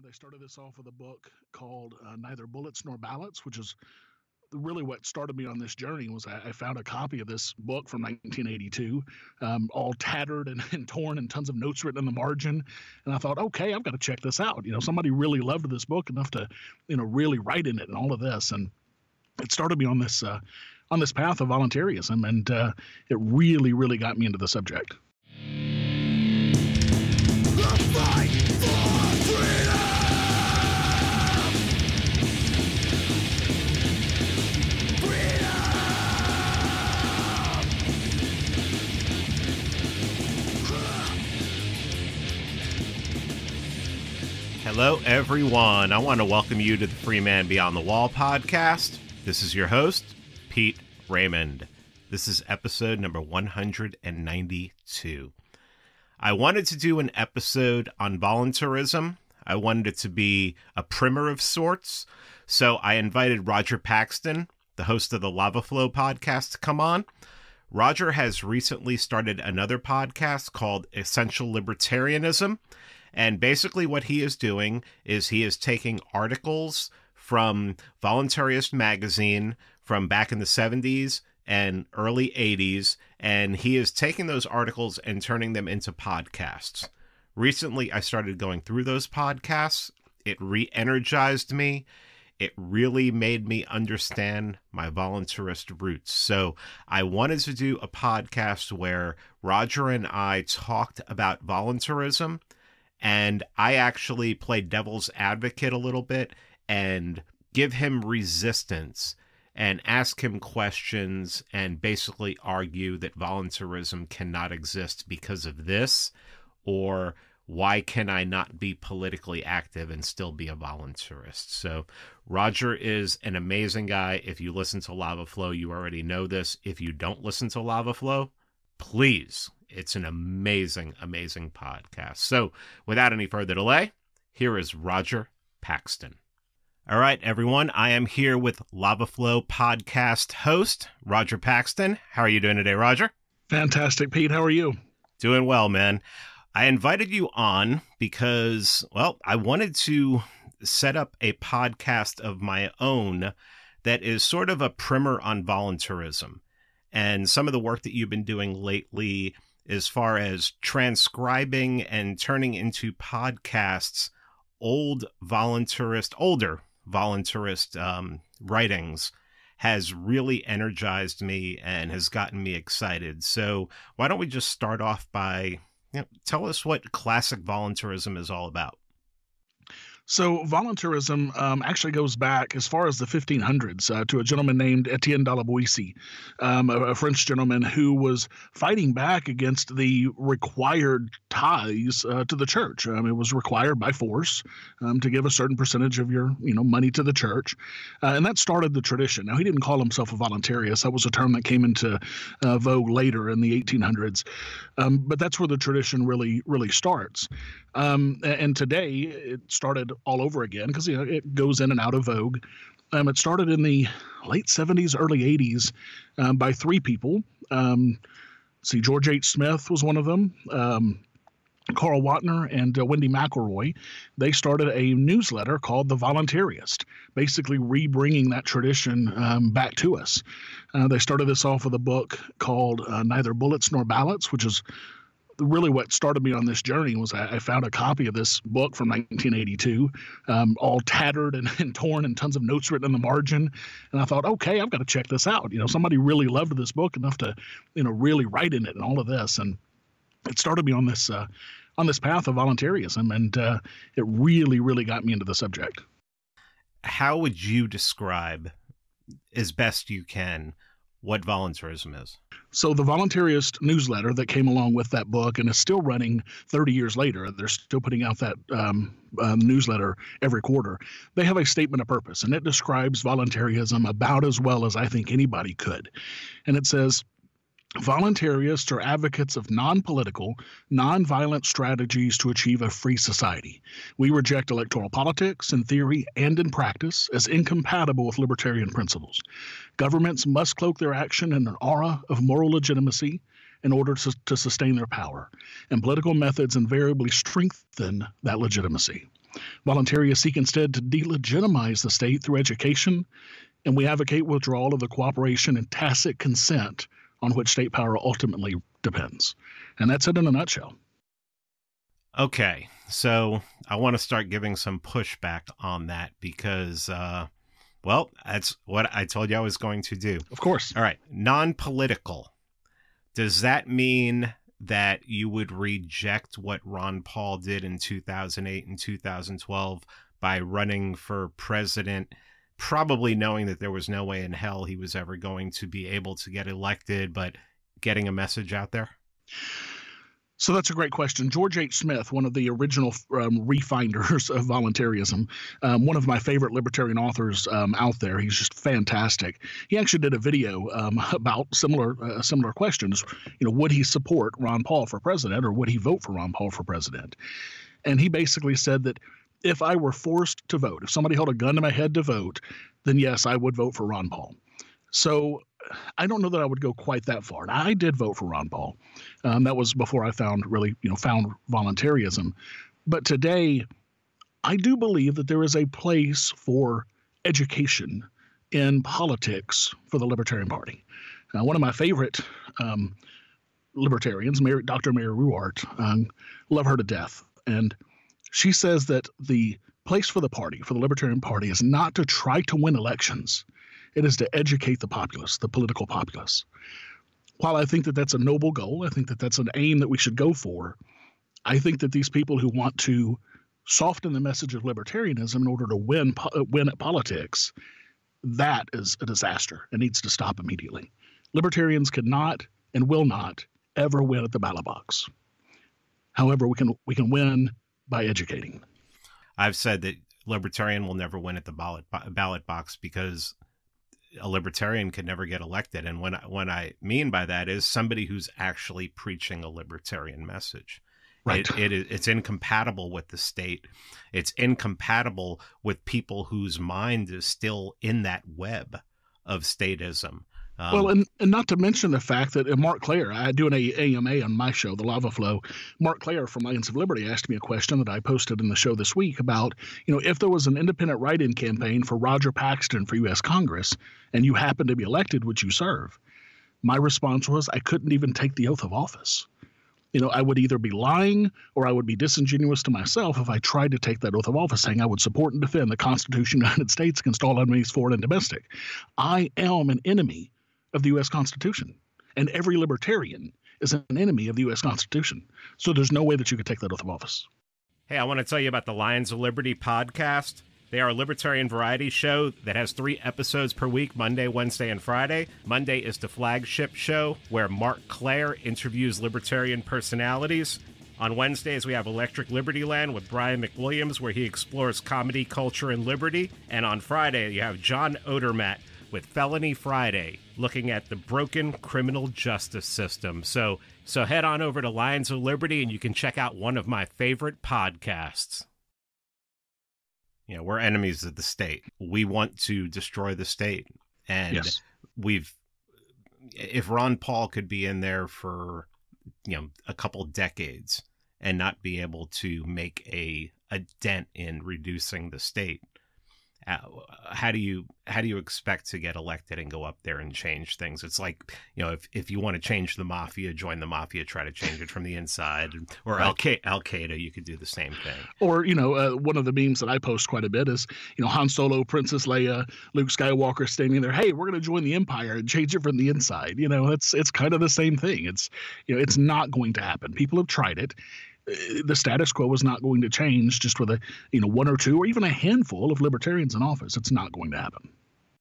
They started this off with a book called Neither Bullets Nor Ballots, which is really what started me on this journey. Was I found a copy of this book from 1982, all tattered and torn, and tons of notes written in the margin. And I thought, okay, I've got to check this out. Somebody really loved this book enough to, really write in it and all of this. And it started me on this path of voluntaryism, and it really, really got me into the subject. Hello, everyone. I want to welcome you to the Free Man Beyond the Wall podcast. This is your host, Pete Raymond. This is episode number 192. I wanted to do an episode on voluntarism. I wanted it to be a primer of sorts. So I invited Rodger Paxton, the host of the Lava Flow podcast, to come on. Rodger has recently started another podcast called Essential Libertarianism. And basically what he is doing is he is taking articles from Voluntaryist magazine from back in the 70s and early 80s, and he is taking those articles and turning them into podcasts. Recently, I started going through those podcasts. It re-energized me. It really made me understand my voluntarist roots. So I wanted to do a podcast where Rodger and I talked about voluntarism, and I actually play devil's advocate a little bit and give him resistance and ask him questions and basically argue that voluntarism cannot exist because of this, or why can I not be politically active and still be a voluntarist? So Rodger is an amazing guy. If you listen to Lava Flow, you already know this. If you don't listen to Lava Flow, please. It's an amazing, amazing podcast. So without any further delay, here is Rodger Paxton. All right, everyone. I am here with Lava Flow podcast host, Rodger Paxton. How are you doing today, Rodger? Fantastic, Pete. How are you? Doing well, man. I invited you on because, well, I wanted to set up a podcast of my own that is sort of a primer on voluntarism and some of the work that you've been doing lately as far as transcribing and turning into podcasts older voluntarist writings has really energized me and has gotten me excited. So why don't we just start off by tell us what classic voluntarism is all about. So voluntarism actually goes back as far as the 1500s to a gentleman named Etienne de la Boétie, a French gentleman who was fighting back against the required tithes to the church. It was required by force to give a certain percentage of your money to the church, and that started the tradition. Now, he didn't call himself a voluntarist. That was a term that came into vogue later in the 1800s, but that's where the tradition really starts. And today it started all over again because it goes in and out of vogue. It started in the late 70s, early 80s by three people. George H. Smith was one of them. Carl Watner and Wendy McElroy. They started a newsletter called The Voluntaryist, basically rebringing that tradition back to us. They started this off with a book called Neither Bullets Nor Ballots, which is really what started me on this journey. Was I found a copy of this book from 1982, all tattered and torn, and tons of notes written in the margin. And I thought, okay, I've got to check this out. Somebody really loved this book enough to, really write in it and all of this. And it started me on this path of voluntaryism, and it really, really got me into the subject. How would you describe, as best you can, what voluntarism is? So the Voluntaryist newsletter that came along with that book and is still running 30 years later, they're still putting out that newsletter every quarter. They have a statement of purpose, and it describes voluntarism about as well as I think anybody could. And it says, Voluntarists are advocates of non-political, non-violent strategies to achieve a free society. We reject electoral politics in theory and in practice as incompatible with libertarian principles. Governments must cloak their action in an aura of moral legitimacy in order to sustain their power, and political methods invariably strengthen that legitimacy. Voluntarists seek instead to delegitimize the state through education, and we advocate withdrawal of the cooperation and tacit consent on which state power ultimately depends. And that's it in a nutshell. Okay, so I want to start giving some pushback on that because, well, that's what I told you I was going to do. Of course. All right, non-political. Does that mean that you would reject what Ron Paul did in 2008 and 2012 by running for president, probably knowing that there was no way in hell he was ever going to be able to get elected, but getting a message out there? So that's a great question. George H. Smith, one of the original refinders of voluntarism, one of my favorite libertarian authors out there. He's just fantastic. He actually did a video about similar questions. Would he support Ron Paul for president, or would he vote for Ron Paul for president? And he basically said that if I were forced to vote, if somebody held a gun to my head to vote, then yes, I would vote for Ron Paul. So I don't know that I would go quite that far. And I did vote for Ron Paul. That was before I found voluntarism. But today, I do believe that there is a place for education in politics for the Libertarian Party. One of my favorite libertarians, Dr. Mary Ruwart, love her to death. And she says that the place for the party, for the Libertarian Party, is not to try to win elections. It is to educate the populace, the political populace. While I think that that's a noble goal, I think that that's an aim that we should go for, I think that these people who want to soften the message of libertarianism in order to win at politics, that is a disaster. It needs to stop immediately. Libertarians cannot and will not ever win at the ballot box. However, we can win by educating. I've said that libertarian will never win at the ballot box because a libertarian could never get elected. And what I mean by that is somebody who's actually preaching a libertarian message. Right. It's incompatible with the state. It's incompatible with people whose mind is still in that web of statism. Well, and not to mention the fact that Mark Claire, I do an AMA on my show, The Lava Flow. Mark Claire from Lions of Liberty asked me a question that I posted in the show this week about, if there was an independent write-in campaign for Rodger Paxton for U.S. Congress and you happened to be elected, would you serve? My response was I couldn't even take the oath of office. I would either be lying or I would be disingenuous to myself if I tried to take that oath of office saying I would support and defend the Constitution of the United States against all enemies, foreign and domestic. I am an enemy of the U.S. Constitution, and every libertarian is an enemy of the U.S. Constitution. So there's no way that you could take that oath of office. Hey, I want to tell you about the Lions of Liberty podcast. They are a libertarian variety show that has 3 episodes per week, Monday, Wednesday, and Friday. Monday is the flagship show where Mark Claire interviews libertarian personalities. On Wednesdays, we have Electric Liberty Land with Brian McWilliams, where he explores comedy, culture, and liberty. And on Friday, you have John Odermatt with Felony Friday, looking at the broken criminal justice system. So head on over to Lions of Liberty and you can check out one of my favorite podcasts. We're enemies of the state. We want to destroy the state. And yes. If Ron Paul could be in there for, a couple decades and not be able to make a dent in reducing the state, how do you expect to get elected and go up there and change things? It's like, if you want to change the mafia, join the mafia, try to change it from the inside. Or Al Qaeda, you could do the same thing. Or, one of the memes that I post quite a bit is, Han Solo, Princess Leia, Luke Skywalker standing there. Hey, we're going to join the Empire and change it from the inside. It's kind of the same thing. It's not going to happen. People have tried it. The status quo is not going to change just with one or two or even a handful of libertarians in office. It's not going to happen.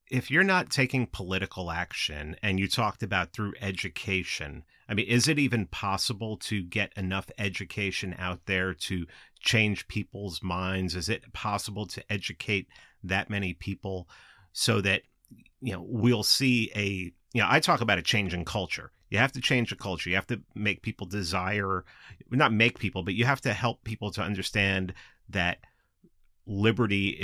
If you're not taking political action, and you talked about through education, is it even possible to get enough education out there to change people's minds? Is it possible to educate that many people so that, we'll see I talk about a change in culture. You have to change the culture. You have to make people not make people, but you have to help people to understand that liberty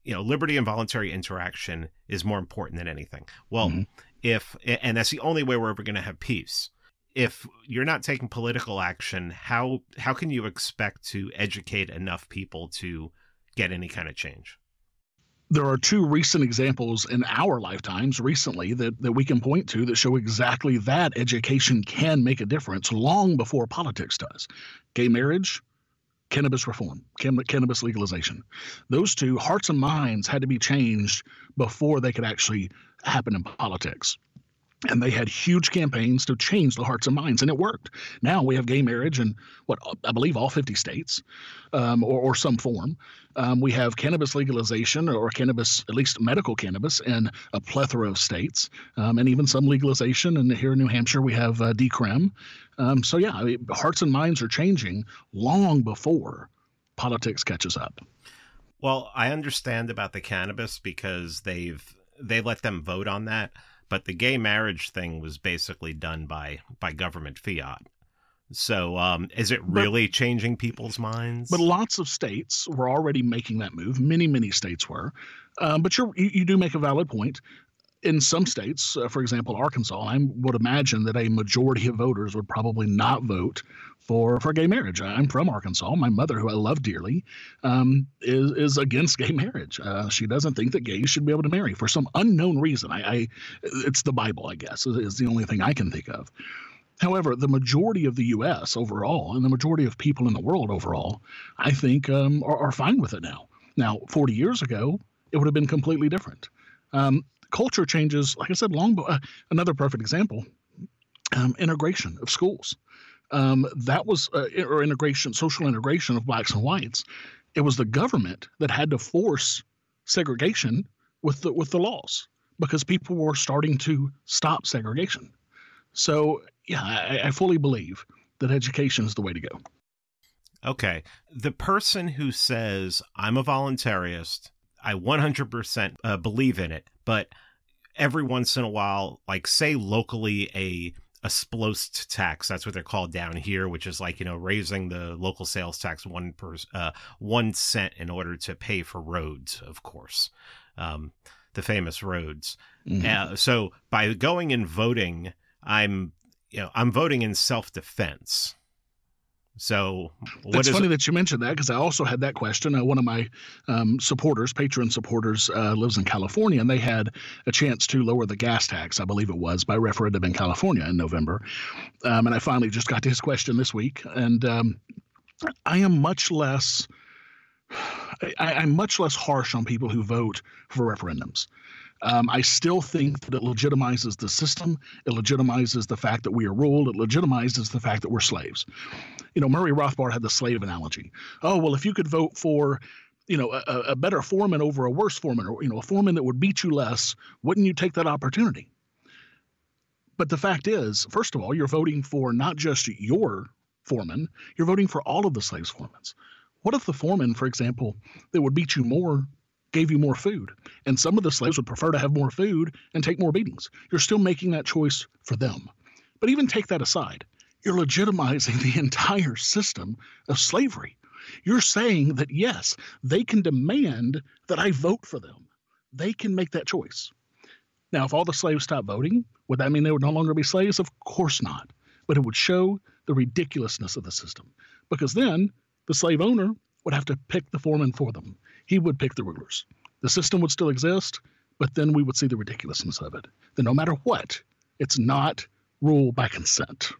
and voluntary interaction is more important than anything. Well, and that's the only way we're ever going to have peace. if you're not taking political action, how can you expect to educate enough people to get any kind of change? There are two recent examples in our lifetimes recently that we can point to that show exactly that education can make a difference long before politics does. Gay marriage, cannabis reform, cannabis legalization. Those two hearts and minds had to be changed before they could actually happen in politics. And they had huge campaigns to change the hearts and minds, and it worked. Now we have gay marriage in I believe all 50 states, or some form. We have cannabis legalization, or cannabis, at least medical cannabis, in a plethora of states, and even some legalization. And here in New Hampshire, we have decrim. So yeah, I mean, hearts and minds are changing long before politics catches up. Well, I understand about the cannabis because they let them vote on that. But the gay marriage thing was basically done by government fiat. So is it really changing people's minds? But lots of states were already making that move. Many states were. But you do make a valid point. In some states, for example, Arkansas, I would imagine that a majority of voters would probably not vote for gay marriage. I'm from Arkansas. My mother, who I love dearly, is against gay marriage. She doesn't think that gays should be able to marry for some unknown reason. It's the Bible, I guess, is the only thing I can think of. However, the majority of the U.S. overall, and the majority of people in the world overall, I think are fine with it now. Now, 40 years ago, it would have been completely different. Culture changes, like I said, another perfect example, integration of schools. That was social integration of blacks and whites. It was the government that had to force segregation with the laws because people were starting to stop segregation. So, yeah, I fully believe that education is the way to go. Okay. The person who says, I'm a voluntarist, I 100% believe in it, but every once in a while, like say locally a splost tax, that's what they're called down here, which is like, raising the local sales tax 1 cent in order to pay for roads, of course, the famous roads. Mm-hmm. So by going and voting, I'm voting in self-defense. So it's funny that you mentioned that because I also had that question. One of my patron supporters lives in California, and they had a chance to lower the gas tax, I believe it was, by referendum in California in November. And I finally just got to his question this week. And I'm much less harsh on people who vote for referendums. I still think that it legitimizes the system. It legitimizes the fact that we are ruled. It legitimizes the fact that we're slaves. Murray Rothbard had the slave analogy. Oh, well, if you could vote for, a better foreman over a worse foreman, or, a foreman that would beat you less, wouldn't you take that opportunity? But the fact is, first of all, you're voting for not just your foreman, you're voting for all of the slaves' foremans. What if the foreman, for example, that would beat you more gave you more food, and some of the slaves would prefer to have more food and take more beatings? You're still making that choice for them. But even take that aside, you're legitimizing the entire system of slavery. You're saying that, yes, they can demand that I vote for them. They can make that choice. Now, if all the slaves stopped voting, would that mean they would no longer be slaves? Of course not. But it would show the ridiculousness of the system, because then the slave owner would have to pick the foreman for them. He would pick the rulers. The system would still exist, but then we would see the ridiculousness of it. That no matter what, it's not rule by consent.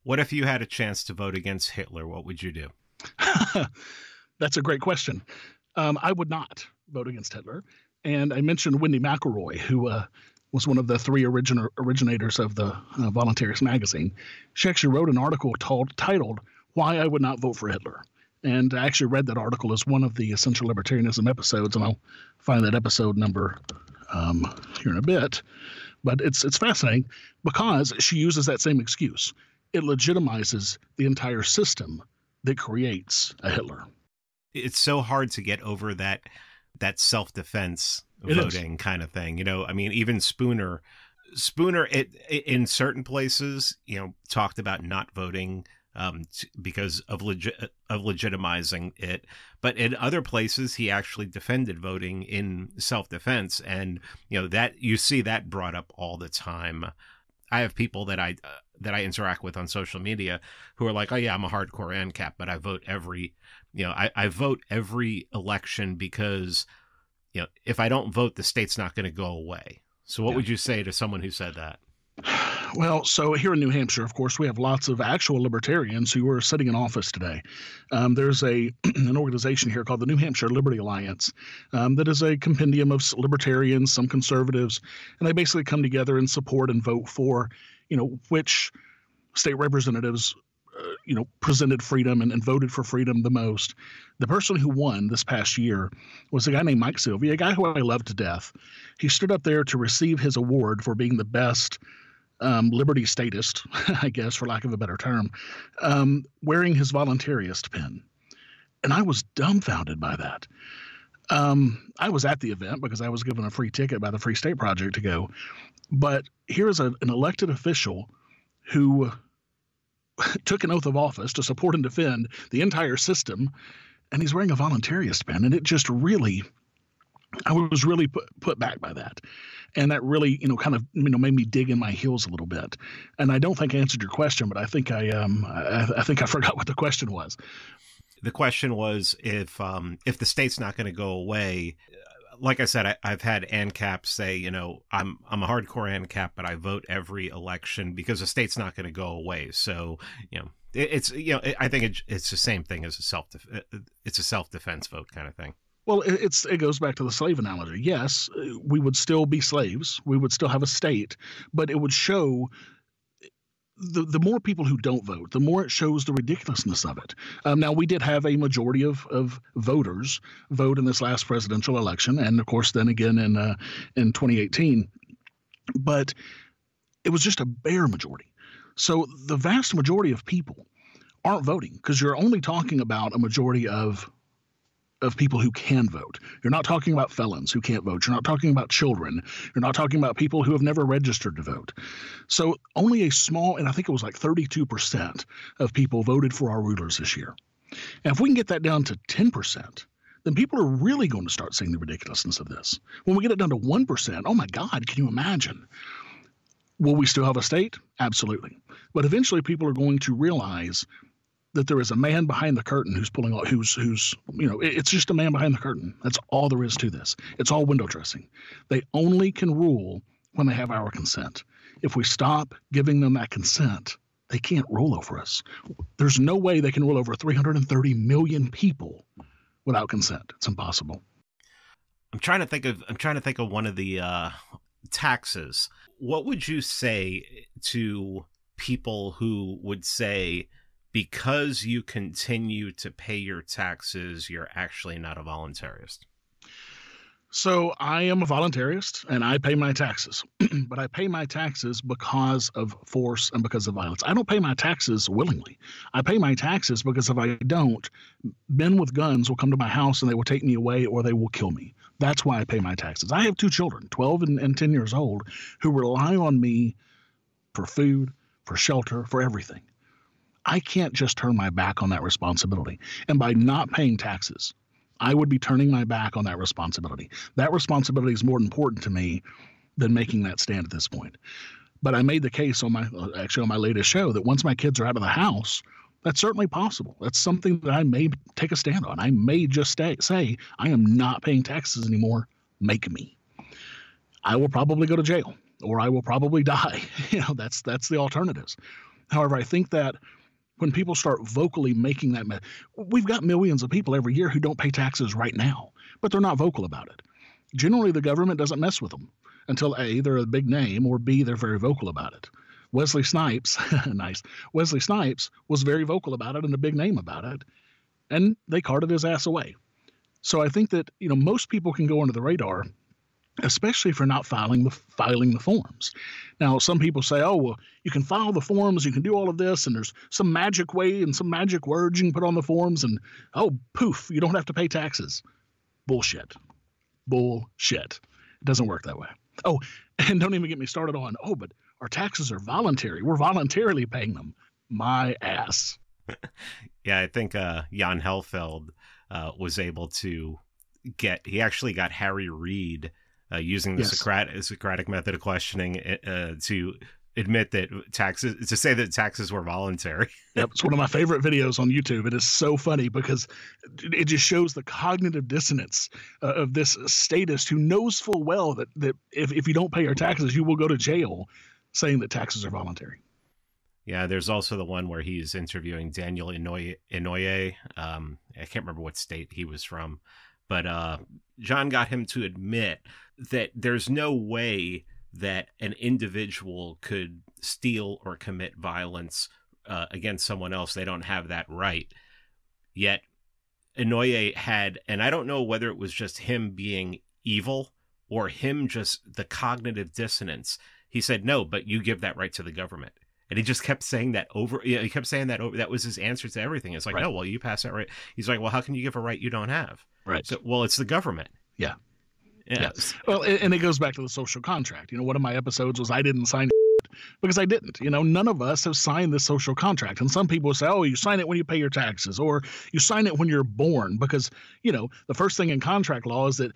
What if you had a chance to vote against Hitler? What would you do? That's a great question. I would not vote against Hitler. And I mentioned Wendy McElroy, who was one of the three originators of the Voluntaryist magazine. She actually wrote an article titled "Why I Would Not Vote for Hitler." And I actually read that article as one of the Essential Libertarianism episodes, and I'll find that episode number here in a bit. But it's fascinating because she uses that same excuse. It legitimizes the entire system that creates a Hitler. It's so hard to get over that self-defense voting kind of thing. Even Spooner in certain places, talked about not voting because of legitimizing it. But in other places, he actually defended voting in self-defense. And, that you see that brought up all the time. I have people that that I interact with on social media who are like, oh yeah, I'm a hardcore ANCAP, but I vote I vote every election because, if I don't vote, the state's not going to go away. So what would you say to someone who said that? Well, so here in New Hampshire, of course, we have lots of actual libertarians who are sitting in office today. There's an organization here called the New Hampshire Liberty Alliance that is a compendium of libertarians, some conservatives, and they basically come together and support and vote for, which state representatives, presented freedom and voted for freedom the most. The person who won this past year was a guy named Mike Sylvia, a guy who I love to death. He stood up there to receive his award for being the best liberty statist, I guess, for lack of a better term, wearing his voluntarist pin. And I was dumbfounded by that. I was at the event because I was given a free ticket by the Free State Project to go. But here's an elected official who took an oath of office to support and defend the entire system, and he's wearing a voluntarist pin. And it just really, I was really put back by that. And that really, kind of, made me dig in my heels a little bit. And I don't think I answered your question, but I think I think I forgot what the question was. The question was if the state's not going to go away. Like I said, I've had ANCAP say, I'm a hardcore ANCAP, but I vote every election because the state's not going to go away. So, it's I think it's the same thing as it's a self-defense vote kind of thing. Well, it goes back to the slave analogy. Yes, we would still be slaves. We would still have a state, but it would show the more people who don't vote, the more it shows the ridiculousness of it. Now, we did have a majority of voters vote in this last presidential election, and of course, then again in 2018. But it was just a bare majority. So the vast majority of people aren't voting because you're only talking about a majority of people who can vote. You're not talking about felons who can't vote. You're not talking about children. You're not talking about people who have never registered to vote. So only a small, and I think it was like 32% of people voted for our rulers this year. And if we can get that down to 10%, then people are really going to start seeing the ridiculousness of this. When we get it down to 1%, oh my God, can you imagine? Will we still have a state? Absolutely. But eventually people are going to realize that there is a man behind the curtain who's pulling out, it's just a man behind the curtain. That's all there is to this. It's all window dressing. They only can rule when they have our consent. If we stop giving them that consent, they can't rule over us. There's no way they can rule over 330 million people without consent. It's impossible. I'm trying to think of one of the taxes. What would you say to people who would say, because you continue to pay your taxes, you're actually not a voluntarist? So I am a voluntarist and I pay my taxes, but I pay my taxes because of force and because of violence. I don't pay my taxes willingly. I pay my taxes because if I don't, men with guns will come to my house and they will take me away or they will kill me. That's why I pay my taxes. I have two children, 12 and 10 years old, who rely on me for food, for shelter, for everything. I can't just turn my back on that responsibility. And by not paying taxes, I would be turning my back on that responsibility. That responsibility is more important to me than making that stand at this point. But I made the case on my latest show that once my kids are out of the house, that's certainly possible. That's something that I may take a stand on. I may just say, I am not paying taxes anymore. Make me. I will probably go to jail or I will probably die. That's the alternatives. However, I think that when people start vocally making that, we've got millions of people every year who don't pay taxes right now, but they're not vocal about it. Generally, the government doesn't mess with them until A, they're a big name, or B, they're very vocal about it. Wesley Snipes, nice. Wesley Snipes was very vocal about it and a big name about it, and they carted his ass away. So I think that, most people can go under the radar, especially if you're not filing the forms. Now, some people say, oh, well, you can file the forms, you can do all of this, and there's some magic way and some magic words you can put on the forms, and, oh, poof, you don't have to pay taxes. Bullshit. It doesn't work that way. Oh, and don't even get me started on, but our taxes are voluntary. We're voluntarily paying them. My ass. Yeah, I think Jan Helfeld was able to he actually got Harry Reid using the Socratic method of questioning to admit that taxes were voluntary. Yep, it's one of my favorite videos on YouTube. It is so funny because it just shows the cognitive dissonance of this statist who knows full well that if you don't pay your taxes, you will go to jail, saying that taxes are voluntary. Yeah, there's also the one where he's interviewing Daniel Inouye. I can't remember what state he was from, but John got him to admit that there's no way that an individual could steal or commit violence against someone else. They don't have that right. Yet Inouye had, and I don't know whether it was just him being evil or him just the cognitive dissonance. He said, no, but you give that right to the government. And he just kept saying that over. Yeah, he kept saying that over. That was his answer to everything. It's like, right. No, well, you pass that right. He's like, well, how can you give a right you don't have? Right. So, well, it's the government. Yeah. Yes. Yeah. Well, and it goes back to the social contract. One of my episodes was I didn't sign because I didn't. None of us have signed this social contract. And some people say, oh, you sign it when you pay your taxes, or you sign it when you're born, because, the first thing in contract law is that,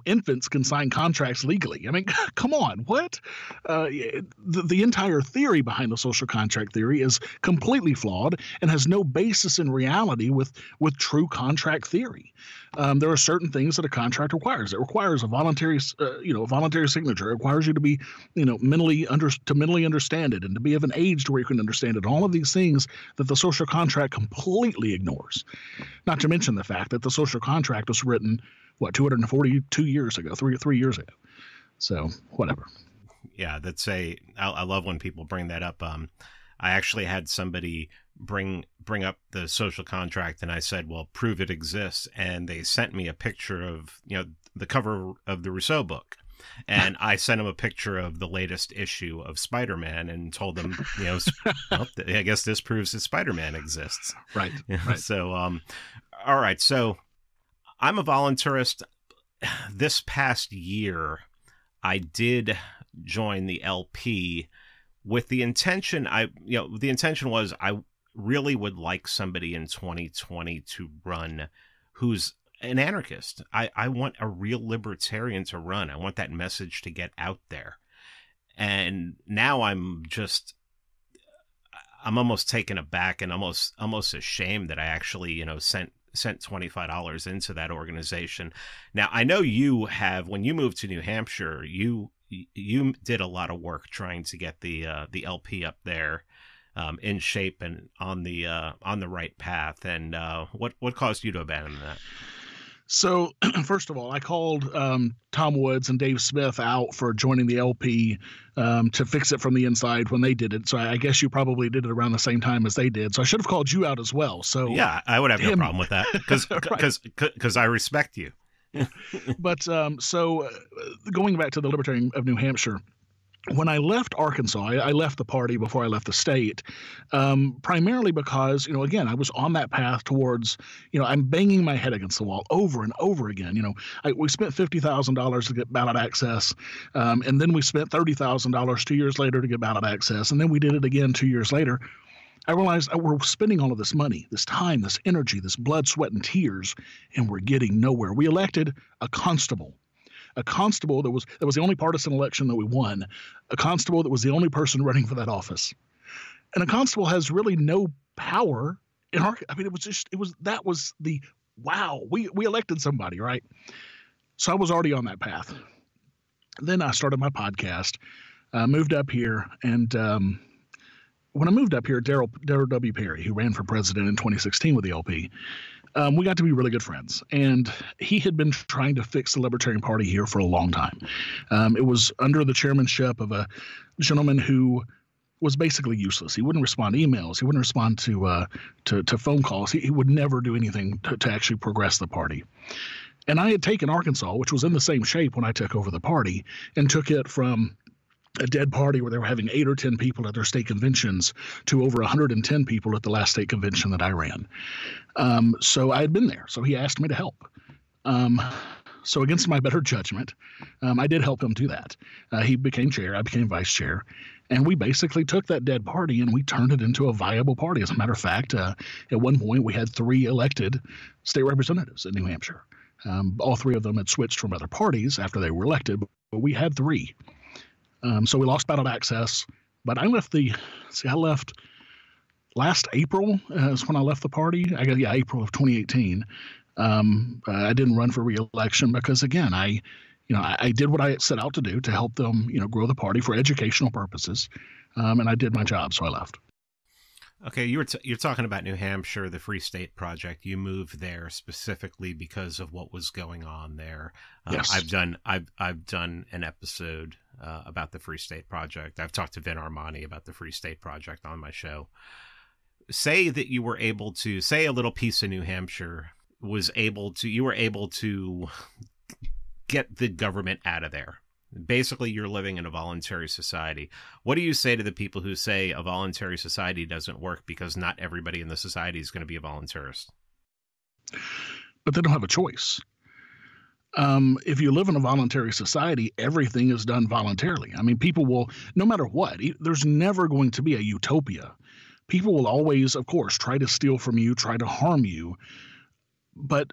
infants can sign contracts legally. I mean, come on, what? The entire theory behind the social contract theory is completely flawed and has no basis in reality with true contract theory. There are certain things that a contract requires. It requires a voluntary signature. It requires you to be, mentally understand it and to be of an age to where you can understand it. All of these things that the social contract completely ignores. Not to mention the fact that the social contract was written, 242 years ago, three years ago. So whatever. Yeah, I love when people bring that up. I actually had somebody bring up the social contract, and I said, well, prove it exists. And they sent me a picture of, the cover of the Rousseau book. And I sent them a picture of the latest issue of Spider-Man and told them, well, I guess this proves that Spider-Man exists. Right. Right. So, all right. So I'm a voluntarist. This past year, I did join the LP with the intention. The intention was I really would like somebody in 2020 to run who's an anarchist. I want a real libertarian to run. I want that message to get out there. And now I'm almost taken aback and almost ashamed that I actually, sent $25 into that organization. Now, I know you have, when you moved to New Hampshire, you did a lot of work trying to get the LP up there in shape and on the right path. And what caused you to abandon that? So, first of all, I called Tom Woods and Dave Smith out for joining the LP to fix it from the inside when they did it. So I guess you probably did it around the same time as they did. So I should have called you out as well. So yeah, I would have no problem with that because I respect you. But so going back to the Libertarian of New Hampshire, when I left Arkansas, I left the party before I left the state, primarily because, again, I was on that path towards, I'm banging my head against the wall over and over again. We spent $50,000 to get ballot access, and then we spent $30,000 2 years later to get ballot access, and then we did it again 2 years later. I realized we're spending all of this money, this time, this energy, this blood, sweat, and tears, and we're getting nowhere. We elected a constable. A constable that was the only partisan election that we won, a constable that was the only person running for that office. And a constable has really no power in our, we elected somebody, right? So I was already on that path. Then I started my podcast, moved up here, and when I moved up here, Darrell W. Perry, who ran for president in 2016 with the LP, we got to be really good friends. And he had been trying to fix the Libertarian Party here for a long time. It was under the chairmanship of a gentleman who was basically useless. He wouldn't respond to emails. He wouldn't respond to phone calls. He would never do anything to actually progress the party. And I had taken Arkansas, which was in the same shape when I took over the party, and took it from a dead party where they were having 8 or 10 people at their state conventions to over 110 people at the last state convention that I ran. So I had been there. So he asked me to help. So against my better judgment, I did help him do that. He became chair. I became vice chair. And we basically took that dead party and we turned it into a viable party. As a matter of fact, at one point we had 3 elected state representatives in New Hampshire. All 3 of them had switched from other parties after they were elected, but we had 3. So we lost ballot access, But I left I left last April is when I left the party. April of 2018. I didn't run for re-election because, again, I did what I set out to do to help them, grow the party for educational purposes. And I did my job, so I left. Okay, you're talking about New Hampshire, the Free State Project. You moved there specifically because of what was going on there. Yes. I've done an episode about the Free State Project. I've talked to Vin Armani about the Free State Project on my show. Say that you were able to say a little piece of New Hampshire you were able to get the government out of there. Basically, you're living in a voluntary society. What do you say to the people who say a voluntary society doesn't work because not everybody in the society is going to be a voluntarist? But they don't have a choice. If you live in a voluntary society, everything is done voluntarily. I mean, people will, no matter what, there's never going to be a utopia. People will always, of course, try to steal from you, try to harm you, but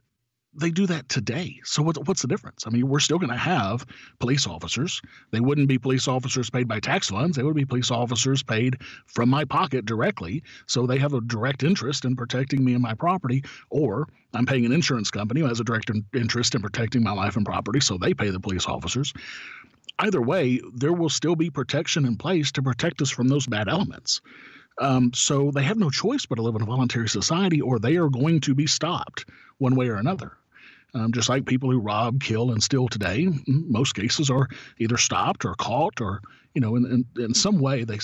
they do that today. So what's the difference? I mean, we're still going to have police officers. They wouldn't be police officers paid by tax funds. They would be police officers paid from my pocket directly. So they have a direct interest in protecting me and my property, or I'm paying an insurance company who has a direct interest in protecting my life and property. So they pay the police officers. Either way, there will still be protection in place to protect us from those bad elements. So they have no choice but to live in a voluntary society, or they are going to be stopped one way or another. Just like people who rob, kill, and steal today, in most cases are either stopped or caught, or, in some way they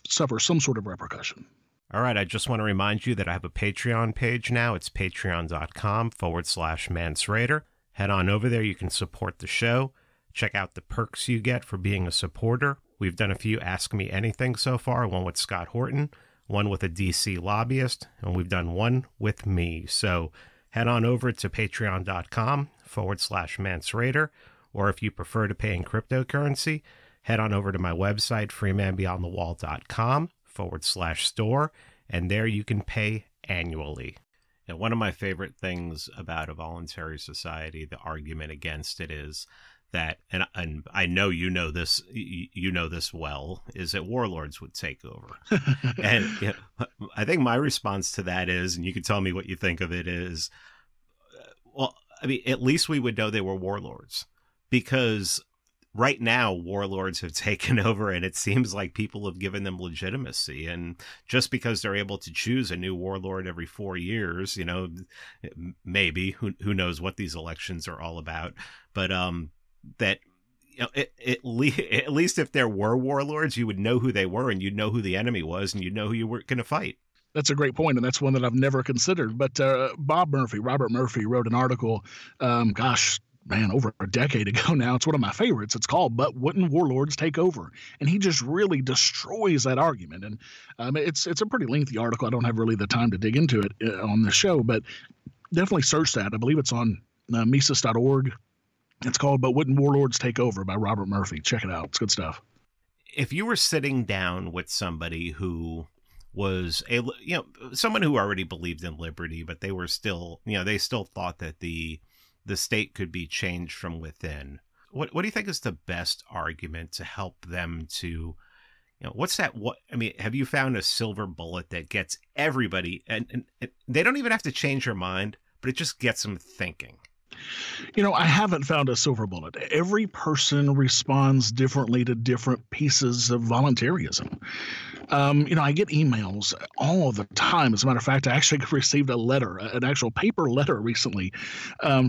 suffer some sort of repercussion. All right. I just want to remind you that I have a Patreon page now. It's patreon.com/ManceRaider. Head on over there. You can support the show. Check out the perks you get for being a supporter. We've done a few Ask Me Anything so far, one with Scott Horton, one with a DC lobbyist, and we've done one with me. So head on over to patreon.com/ManceRaider, or if you prefer to pay in cryptocurrency, head on over to my website, freemanbeyondthewall.com/store, and there you can pay annually. And one of my favorite things about a voluntary society, the argument against it is that, and I know you know this well, is that warlords would take over. And I think my response to that is, and you can tell me what you think of it, is, well, I mean, at least we would know they were warlords, because right now warlords have taken over and it seems like people have given them legitimacy. And just because they're able to choose a new warlord every 4 years, maybe, who knows what these elections are all about, but that at least if there were warlords, you would know who they were, and you'd know who the enemy was, and you'd know who you were going to fight. That's a great point, and that's one that I've never considered. But Robert Murphy, wrote an article, over a decade ago now. It's one of my favorites. It's called "But Wouldn't Warlords Take Over?" And he just really destroys that argument. And it's a pretty lengthy article. I don't have really the time to dig into it on the show, but definitely search that. I believe it's on Mises.org. It's called "But Wouldn't Warlords Take Over?" by Robert Murphy. Check it out. It's good stuff. If you were sitting down with somebody who was someone who already believed in liberty, but they were still, they still thought that the state could be changed from within, what do you think is the best argument to help them to, have you found a silver bullet that gets everybody, and they don't even have to change their mind, but it just gets them thinking? I haven't found a silver bullet. Every person responds differently to different pieces of voluntarism. I get emails all the time. As a matter of fact, I actually received a letter, an actual paper letter recently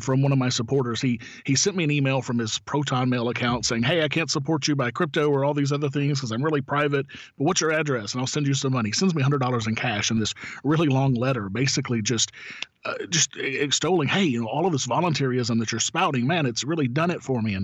from one of my supporters. He sent me an email from his Proton Mail account saying, "Hey, I can't support you by crypto or all these other things because I'm really private, but what's your address? And I'll send you some money." He sends me $100 in cash in this really long letter, basically just extolling, hey, all of this voluntarism that you're spouting, man, it's really done it for me.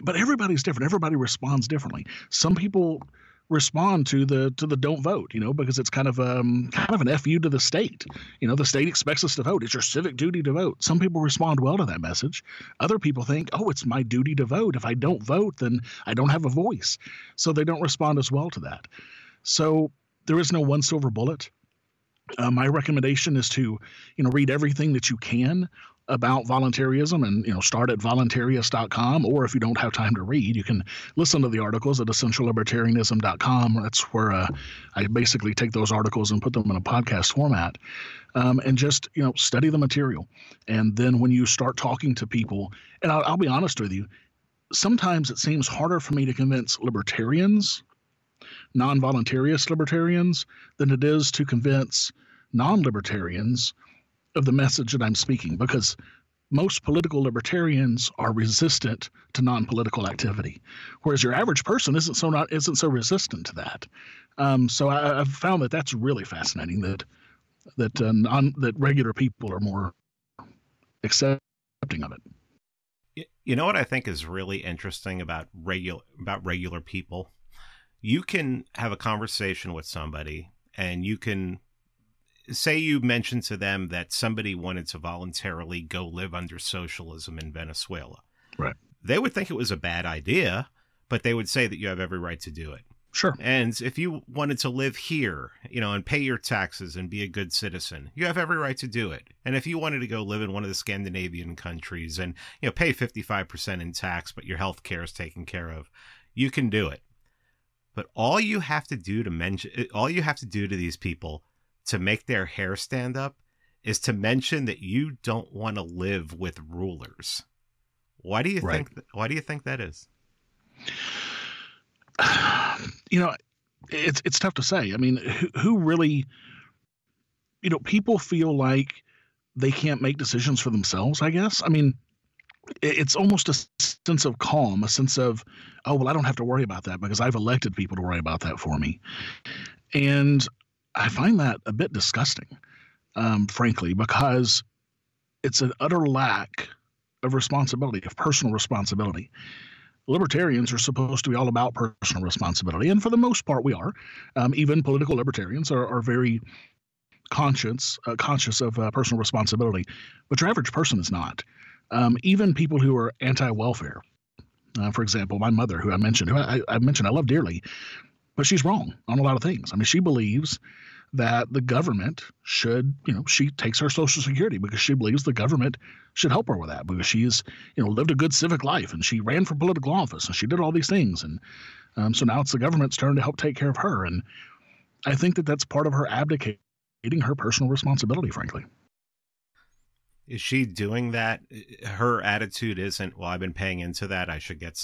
But everybody's different. Everybody responds differently. Some people respond to the don't vote, because it's kind of an FU to the state. The state expects us to vote. It's your civic duty to vote. Some people respond well to that message. Other people think, oh, it's my duty to vote. If I don't vote, then I don't have a voice. So they don't respond as well to that. So there is no one silver bullet. My recommendation is to, read everything that you can about voluntarism, and start at voluntaryist.com, or if you don't have time to read, you can listen to the articles at essentiallibertarianism.com. That's where I basically take those articles and put them in a podcast format, and just study the material. And then when you start talking to people, and I'll be honest with you, sometimes it seems harder for me to convince libertarians, non-voluntarist libertarians, than it is to convince non-libertarians of the message that I'm speaking, because most political libertarians are resistant to non-political activity, whereas your average person isn't so resistant to that. So I've found that that's really fascinating, that regular people are more accepting of it. You know what I think is really interesting about regular people? You can have a conversation with somebody, and you can say you mentioned to them that somebody wanted to voluntarily go live under socialism in Venezuela. Right. They would think it was a bad idea, but they would say that you have every right to do it. Sure. And if you wanted to live here, and pay your taxes and be a good citizen, you have every right to do it. And if you wanted to go live in one of the Scandinavian countries and, pay 55% in tax, but your health care is taken care of, you can do it. But all you have to do to these people to make their hair stand up is to mention that you don't want to live with rulers. Why do you think that is? It's tough to say. I mean, who really, people feel like they can't make decisions for themselves, I guess. I mean, it's almost a sense of calm, a sense of, oh, well, I don't have to worry about that because I've elected people to worry about that for me. And I find that a bit disgusting, frankly, because it's an utter lack of responsibility, of personal responsibility. Libertarians are supposed to be all about personal responsibility, and for the most part we are. Even political libertarians are very conscious of personal responsibility, but your average person is not. Even people who are anti-welfare, for example, my mother, who I mentioned I love dearly, but she's wrong on a lot of things. I mean, she believes that the government should, she takes her Social Security because she believes the government should help her with that, because she's, lived a good civic life and she ran for political office and she did all these things. And so now it's the government's turn to help take care of her. And I think that that's part of her abdicating her personal responsibility, frankly. Is she doing that? Her attitude isn't, well, I've been paying into that, I should get,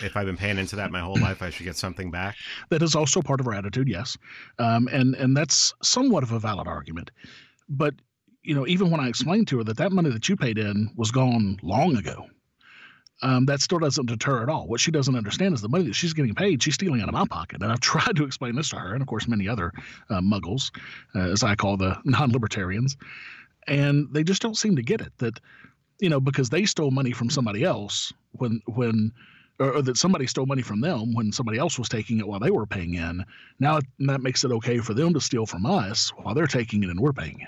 if I've been paying into that my whole life, I should get something back? That is also part of her attitude, yes. And that's somewhat of a valid argument. But, even when I explained to her that money that you paid in was gone long ago, that still doesn't deter at all. What she doesn't understand is the money that she's getting paid, she's stealing out of my pocket. And I've tried to explain this to her, and of course many other muggles, as I call the non-libertarians. And they just don't seem to get it, that, because they stole money from somebody else or that somebody stole money from them when somebody else was taking it while they were paying in. Now that makes it okay for them to steal from us while they're taking it and we're paying in.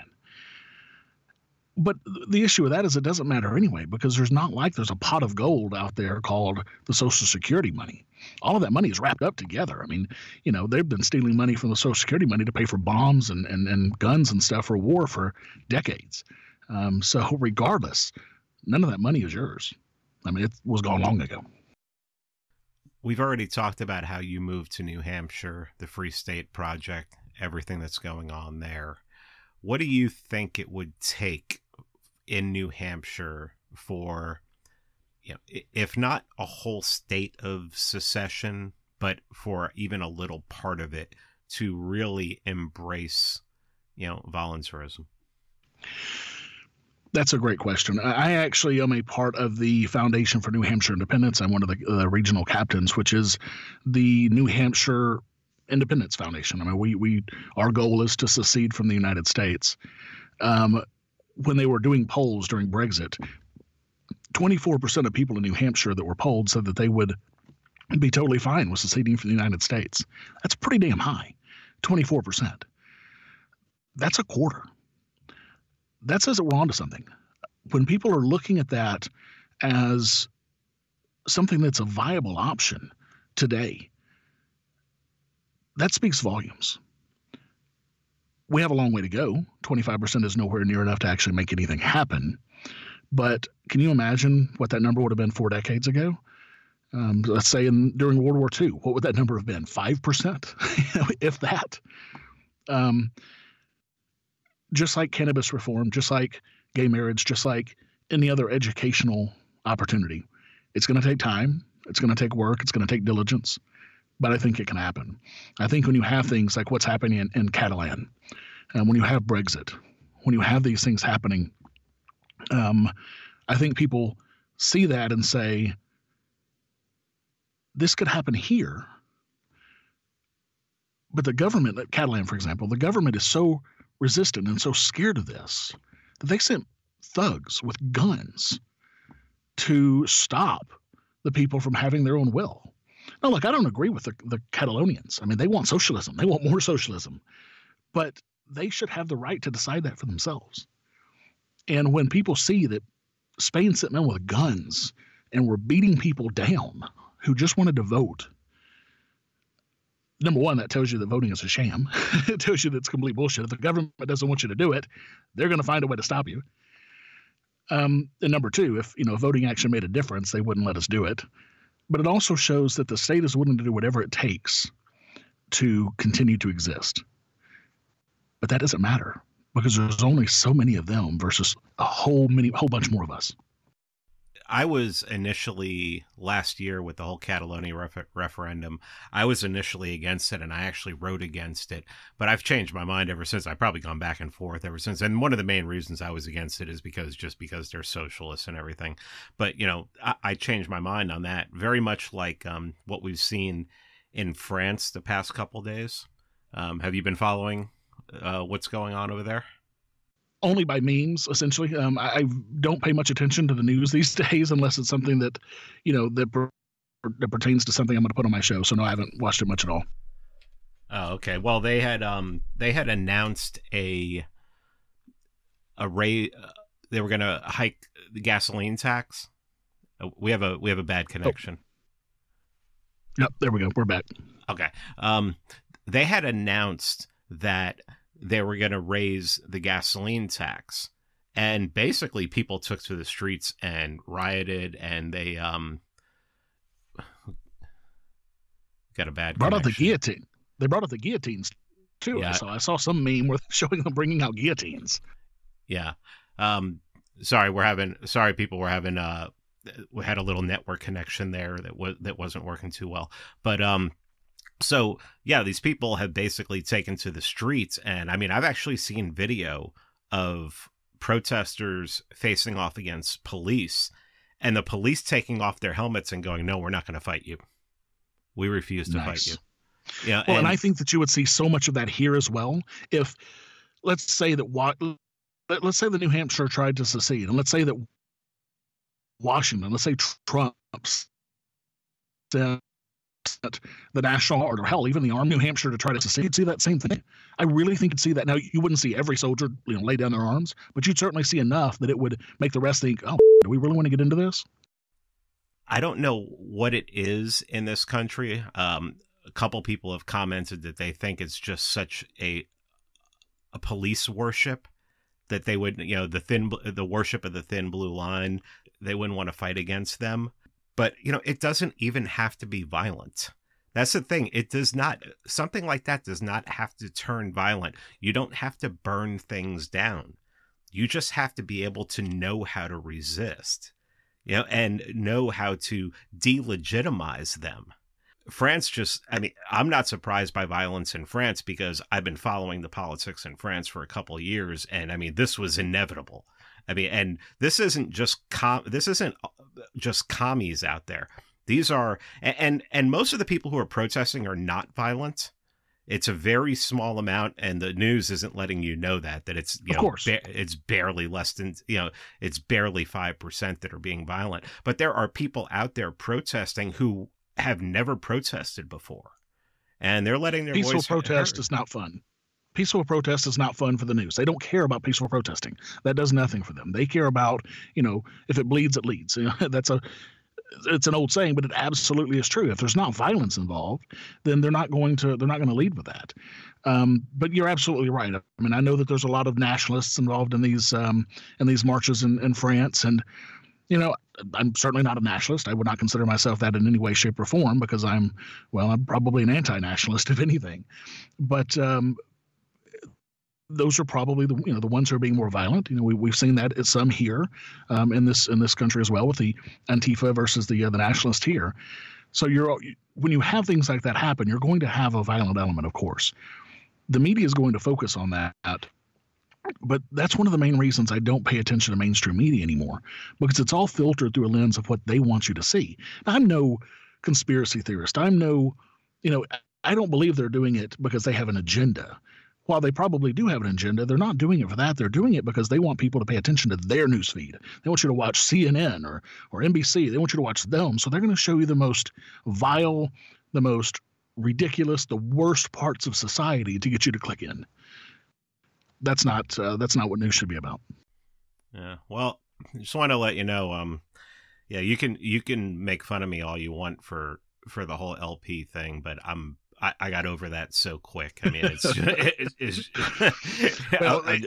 But the issue with that is it doesn't matter anyway, because there's a pot of gold out there called the Social Security money. All of that money is wrapped up together. I mean, they've been stealing money from the Social Security money to pay for bombs and guns and stuff for war for decades. So regardless, none of that money is yours. I mean, it was gone long ago. We've already talked about how you moved to New Hampshire, the Free State Project, everything that's going on there. What do you think it would take in New Hampshire for, if not a whole state of secession, but for even a little part of it to really embrace, voluntarism? That's a great question. I actually am a part of the Foundation for New Hampshire Independence. I'm one of the regional captains, which is the New Hampshire Independence Foundation. I mean, our goal is to secede from the United States. When they were doing polls during Brexit, 24% of people in New Hampshire that were polled said that they would be totally fine with seceding from the United States. That's pretty damn high, 24%. That's a quarter. That says that we're onto something. When people are looking at that as something that's a viable option today, that speaks volumes. We have a long way to go. 25% is nowhere near enough to actually make anything happen. But can you imagine what that number would have been 4 decades ago? Let's say during World War II, what would that number have been? 5%, if that. Just like cannabis reform, just like gay marriage, just like any other educational opportunity, it's going to take time. It's going to take work. It's going to take diligence. But I think it can happen. I think when you have things like what's happening in Catalan, when you have Brexit, when you have these things happening, I think people see that and say, this could happen here. But the government, like Catalan, for example, the government is so resistant and so scared of this that they sent thugs with guns to stop the people from having their own will. Now, look, I don't agree with the Catalonians. I mean, they want socialism. They want more socialism. But they should have the right to decide that for themselves. And when people see that Spain sent men with guns and were beating people down who just wanted to vote, number one, that tells you that voting is a sham. It tells you that it's complete bullshit. If the government doesn't want you to do it, they're going to find a way to stop you. And number two, if voting actually made a difference, they wouldn't let us do it. But it also shows that the state is willing to do whatever it takes to continue to exist. But that doesn't matter because there's only so many of them versus a whole bunch more of us. I was initially last year with the whole Catalonia referendum. I was initially against it, and I actually wrote against it. But I've changed my mind ever since. I've probably gone back and forth ever since. And one of the main reasons I was against it is because they're socialists and everything. But I changed my mind on that. Very much like what we've seen in France the past couple days. Have you been following what's going on over there? Only by memes, essentially. I don't pay much attention to the news these days unless it's something that, that pertains to something I'm going to put on my show. So no, I haven't watched it much at all. Oh, okay. Well, they had announced a rate. They were going to hike the gasoline tax. We have a bad connection. Oh. Yep, there we go. We're back. Okay. They had announced that they were going to raise the gasoline tax, and basically people took to the streets and rioted, and they got a bad brought connection. out the guillotine. They brought out the guillotines too. Yeah. So I saw some meme where they're showing them bringing out guillotines. Yeah. Sorry, people were having we had a little network connection there that wasn't working too well, but so, yeah, these people have basically taken to the streets. And I mean, I've actually seen video of protesters facing off against police and the police taking off their helmets and going, no, we're not going to fight you. We refuse to fight you. Yeah. Well, and I think that you would see so much of that here as well. If let's say the New Hampshire tried to secede, and let's say that Washington, let's say Trump said the National Guard, or hell, even the Army of New Hampshire to try to secede, you'd see that same thing. I really think you'd see that. Now, you wouldn't see every soldier lay down their arms, but you'd certainly see enough that it would make the rest think, oh, do we really want to get into this? I don't know what it is in this country. A couple people have commented that they think it's just such a police worship that they would, the worship of the thin blue line, they wouldn't want to fight against them. But, it doesn't even have to be violent. That's the thing. Something like that does not have to turn violent. You don't have to burn things down. You just have to be able to know how to resist, and know how to delegitimize them. France I'm not surprised by violence in France because I've been following the politics in France for a couple of years. And this was inevitable. And this isn't just commies out there. These are, and most of the people who are protesting are not violent. It's a very small amount, and the news isn't letting you know that it's, of course, it's barely less than, it's barely 5% that are being violent. But there are people out there protesting who have never protested before, and they're letting their peaceful voice protest heard. is not fun. Peaceful protest is not fun for the news. They don't care about peaceful protesting. That does nothing for them. They care about, if it bleeds, it leads. it's an old saying, but it absolutely is true. If there's not violence involved, then they're not going to lead with that. But you're absolutely right. I mean, I know that there's a lot of nationalists involved in these marches in France, and I'm certainly not a nationalist. I would not consider myself that in any way, shape, or form, because I'm probably an anti-nationalist, if anything. But those are probably the ones who are being more violent. We've seen that at some here in this country as well, with the Antifa versus the nationalist here. So when you have things like that happen, you're going to have a violent element, of course. The media is going to focus on that. But that's one of the main reasons I don't pay attention to mainstream media anymore, because it's all filtered through a lens of what they want you to see. Now, I'm no conspiracy theorist. I don't believe they're doing it because they have an agenda. While they probably do have an agenda, they're not doing it for that. They're doing it because they want people to pay attention to their newsfeed. They want you to watch CNN or NBC. They want you to watch them. So they're going to show you the most vile, the most ridiculous, the worst parts of society to get you to click in. That's not what news should be about. Yeah. Well, I just want to let you know, you can make fun of me all you want for the whole LP thing, but I got over that so quick. I mean,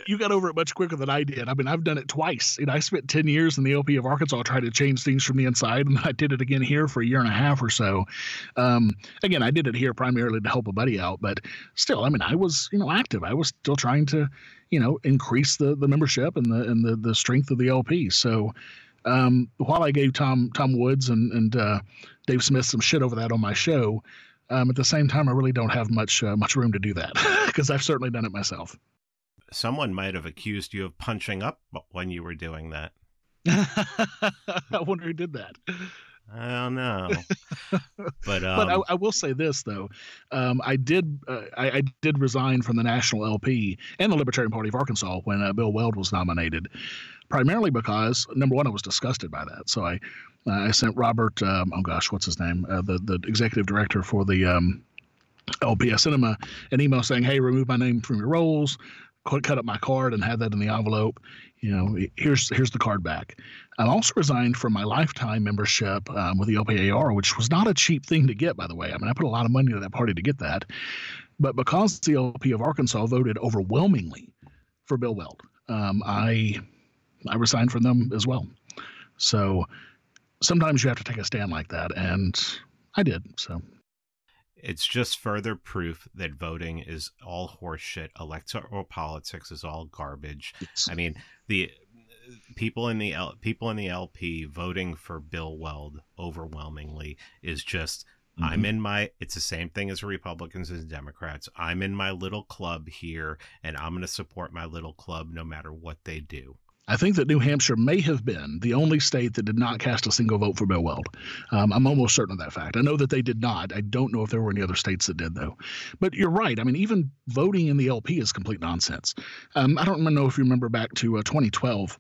you got over it much quicker than I did. I mean, I've done it twice. I spent 10 years in the LP of Arkansas trying to change things from the inside, and I did it again here for a year and a half or so. Again, I did it here primarily to help a buddy out, but still, I mean, I was active. I was still trying to increase the membership and the strength of the LP. So while I gave Tom Woods and Dave Smith some shit over that on my show, at the same time, I really don't have much room to do that, because I've certainly done it myself. Someone might have accused you of punching up when you were doing that. I wonder who did that. I don't know, but I will say this though, I did resign from the National LP and the Libertarian Party of Arkansas when Bill Weld was nominated, primarily because, number one, I was disgusted by that. So I sent Robert, what's his name, the executive director for the LP. I sent him an email saying, "Hey, remove my name from your rolls, cut up my card, and have that in the envelope. Here's the card back." I also resigned from my lifetime membership with the LPAR, which was not a cheap thing to get, by the way. I mean, I put a lot of money into that party to get that. But because the LP of Arkansas voted overwhelmingly for Bill Weld, I resigned from them as well. So sometimes you have to take a stand like that, and I did. So it's just further proof that voting is all horseshit. Electoral politics is all garbage. I mean, the people in the LP voting for Bill Weld overwhelmingly is just, it's the same thing as Republicans and Democrats. I'm in my little club here, and I'm going to support my little club no matter what they do. I think that New Hampshire may have been the only state that did not cast a single vote for Bill Weld. I'm almost certain of that fact. I know that they did not. I don't know if there were any other states that did, though. But you're right. I mean, even voting in the LP is complete nonsense. I don't know if you remember back to 2012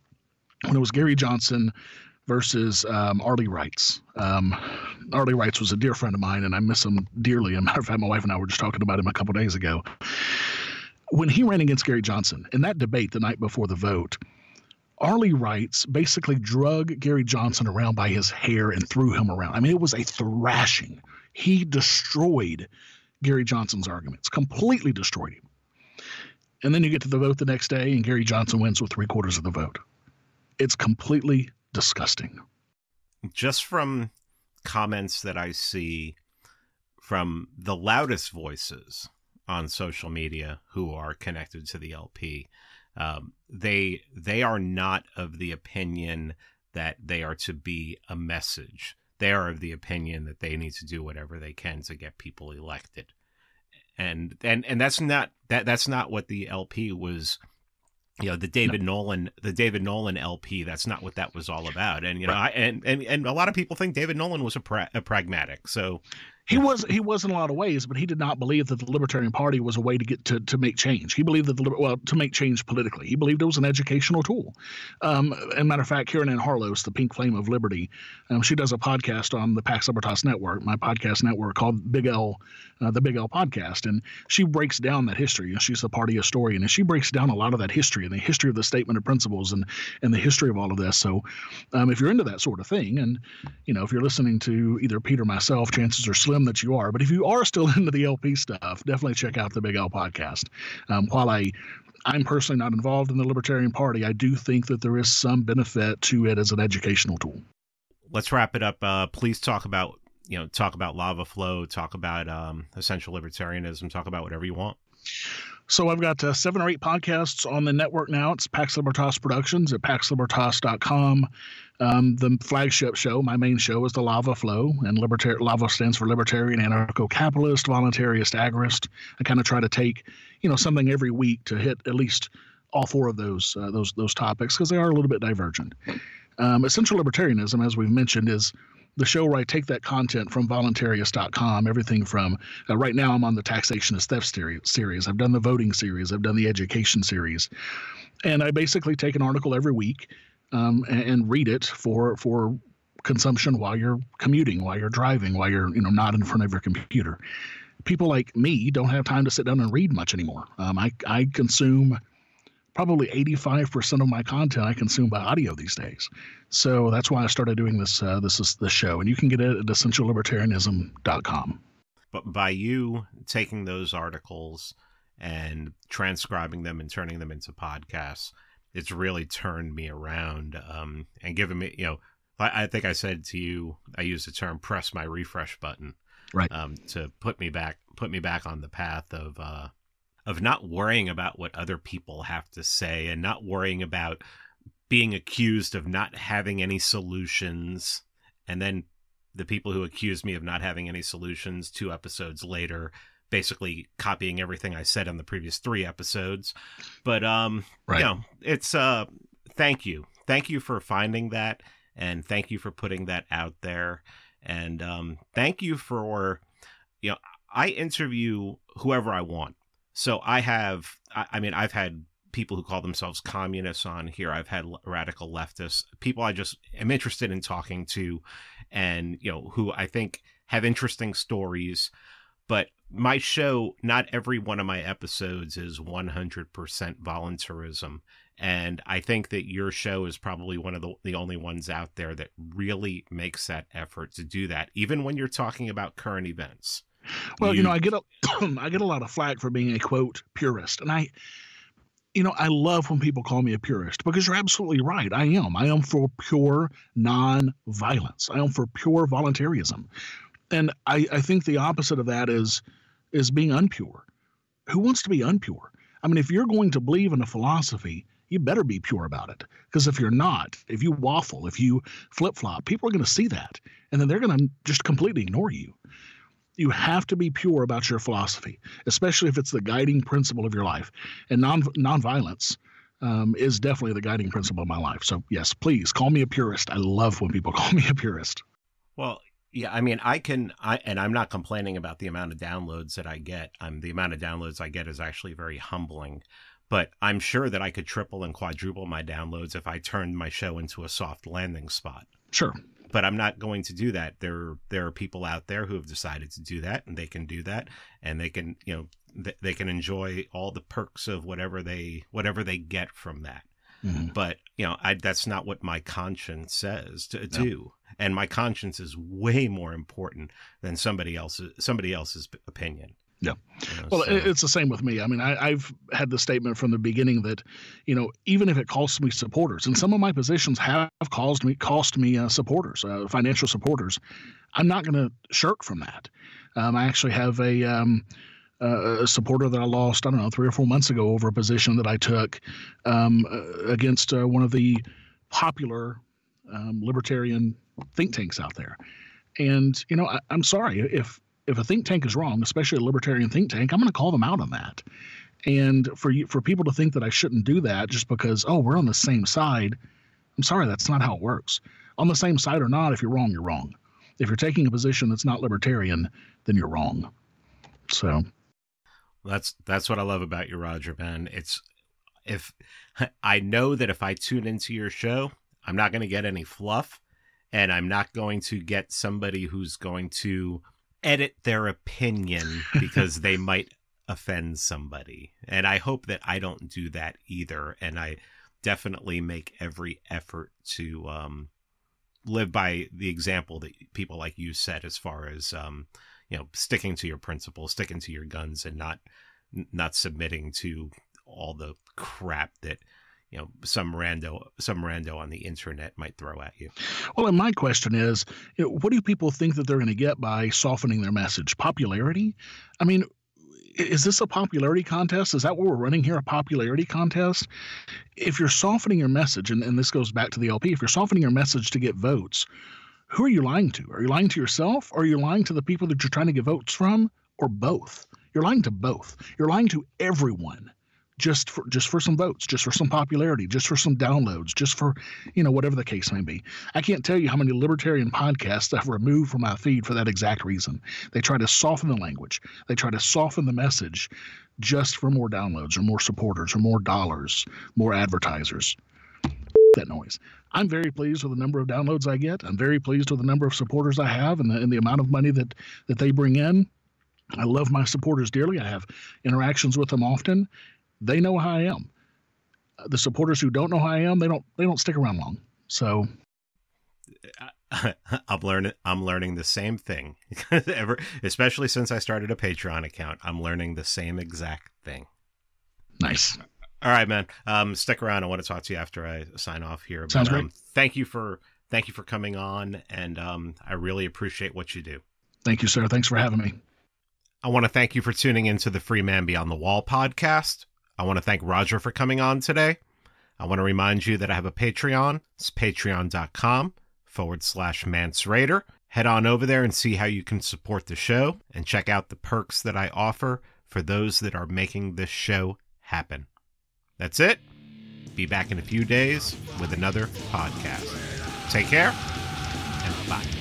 when it was Gary Johnson versus Arlie Wrights. Arlie Wrights was a dear friend of mine, and I miss him dearly. As a matter of fact, my wife and I were just talking about him a couple days ago. When he ran against Gary Johnson in that debate the night before the vote, Arlie Wrights basically drug Gary Johnson around by his hair and threw him around. I mean, it was a thrashing. He destroyed Gary Johnson's arguments, completely destroyed him. And then you get to the vote the next day, and Gary Johnson wins with 3/4 of the vote. It's completely disgusting. Just from comments that I see from the loudest voices on social media who are connected to the LP, they are not of the opinion that they are to be a message. They are of the opinion that they need to do whatever they can to get people elected, and that's not what the LP was. The David Nolan LP. That's not what that was all about. And and a lot of people think David Nolan was a pragmatic. So He was in a lot of ways, but he did not believe that the Libertarian Party was a way to get to make change. He believed that to make change politically. He believed it was an educational tool. As a matter of fact, Karen Ann Harlos, the Pink Flame of Liberty, she does a podcast on the Pax Libertas network, my podcast network called Big L, the Big L podcast, and she breaks down that history. She's the party historian, and she breaks down a lot of that history and the history of the statement of principles and the history of all of this. So, if you're into that sort of thing, and if you're listening to either Pete or myself, chances are slim that you are. But if you are still into the LP stuff, definitely check out the Big L podcast. While I'm personally not involved in the Libertarian Party, I do think that there is some benefit to it as an educational tool. Let's wrap it up. Please talk about Lava Flow, talk about Essential Libertarianism, talk about whatever you want. So I've got 7 or 8 podcasts on the network now. It's Pax Libertas Productions at paxlibertas.com. The flagship show, my main show, is the Lava Flow, and Lava stands for Libertarian, Anarcho-capitalist, Voluntaryist, Agorist. I kind of try to take, something every week to hit at least all 4 of those topics, because they are a little bit divergent. Essential Libertarianism, as we've mentioned, is the show where I take that content from voluntaryist.com, everything from right now I'm on the taxation is theft series. I've done the voting series. I've done the education series. And I basically take an article every week and read it for consumption while you're commuting, while you're driving, while you're not in front of your computer. People like me don't have time to sit down and read much anymore. I consume probably 85% of my content I consume by audio these days. So that's why I started doing this. This is the show, and you can get it at essentiallibertarianism.com. But by you taking those articles and transcribing them and turning them into podcasts, it's really turned me around and given me, I think I said to you, I used the term "press my refresh button," right, to put me back on the path of not worrying about what other people have to say and not worrying about being accused of not having any solutions. And then the people who accuse me of not having any solutions 2 episodes later, basically copying everything I said on the previous 3 episodes. But, right. It's, thank you. Thank you for finding that. And thank you for putting that out there. And, thank you for, I interview whoever I want. So I've had people who call themselves communists on here. I've had radical leftists, people I just am interested in talking to, and, who I think have interesting stories. But my show, not every one of my episodes is 100% voluntarism. And I think that your show is probably one of the only ones out there that really makes that effort to do that, even when you're talking about current events. Well, I get a lot of flack for being a quote purist, and I love when people call me a purist, because you're absolutely right. I am for pure non-violence. I am for pure voluntarism, and I think the opposite of that is being unpure. Who wants to be unpure? I mean, if you're going to believe in a philosophy, you better be pure about it, because if you're not, if you waffle, if you flip-flop, people are going to see that, and then they're going to just completely ignore you. You have to be pure about your philosophy, especially if it's the guiding principle of your life. And nonviolence is definitely the guiding principle of my life. So, yes, please call me a purist. I love when people call me a purist. Well, yeah, I mean, and I'm not complaining about the amount of downloads that I get. The amount of downloads I get is actually very humbling. But I'm sure that I could triple and quadruple my downloads if I turned my show into a soft landing spot. Sure. But I'm not going to do that. There are people out there who have decided to do that, and they can do that, and they can, they can enjoy all the perks of whatever they get from that. Mm-hmm. But that's not what my conscience says to do, and my conscience is way more important than somebody else's opinion. Yeah. Well, it's the same with me. I mean, I've had the statement from the beginning that, even if it costs me supporters, and some of my positions have cost me supporters, financial supporters, I'm not going to shirk from that. I actually have a supporter that I lost, 3 or 4 months ago over a position that I took against one of the popular libertarian think tanks out there. And, I'm sorry if a think tank is wrong, especially a libertarian think tank, I'm going to call them out on that. And for people to think that I shouldn't do that just because, we're on the same side, I'm sorry, that's not how it works. On the same side or not, if you're wrong, you're wrong. If you're taking a position that's not libertarian, then you're wrong. So that's what I love about you, Rodger, man. If I know that if I tune into your show, I'm not going to get any fluff, and I'm not going to get somebody who's going to edit their opinion because they might offend somebody. And I hope that I don't do that either. And I definitely make every effort to live by the example that people like you set, as far as sticking to your principles, sticking to your guns, and not submitting to all the crap that some rando on the internet might throw at you. Well, and my question is, what do people think that they're going to get by softening their message? Popularity? I mean, is this a popularity contest? Is that what we're running here, a popularity contest? If you're softening your message, and this goes back to the LP, if you're softening your message to get votes, who are you lying to? Are you lying to yourself? Or are you lying to the people that you're trying to get votes from? Or both? You're lying to both. You're lying to everyone. Just for some votes, just for some popularity, just for some downloads, just for, whatever the case may be. I can't tell you how many libertarian podcasts I've removed from my feed for that exact reason. They try to soften the language. They try to soften the message just for more downloads or more supporters or more dollars, more advertisers. That noise. I'm very pleased with the number of downloads I get. I'm very pleased with the number of supporters I have and the amount of money that they bring in. I love my supporters dearly. I have interactions with them often. They know how I am. The supporters who don't know how I am, they don't stick around long. So I'm learning the same thing. Especially since I started a Patreon account, I'm learning the same exact thing. Nice. All right, man. Stick around. I want to talk to you after I sign off here. Sounds great. Thank you for coming on, and I really appreciate what you do. Thank you, sir. Thanks for having me. I want to thank you for tuning into the Free Man Beyond the Wall podcast. I want to thank Rodger for coming on today. I want to remind you that I have a Patreon. It's patreon.com/ManceRaider. Head on over there and see how you can support the show, and check out the perks that I offer for those that are making this show happen. That's it. Be back in a few days with another podcast. Take care, and bye.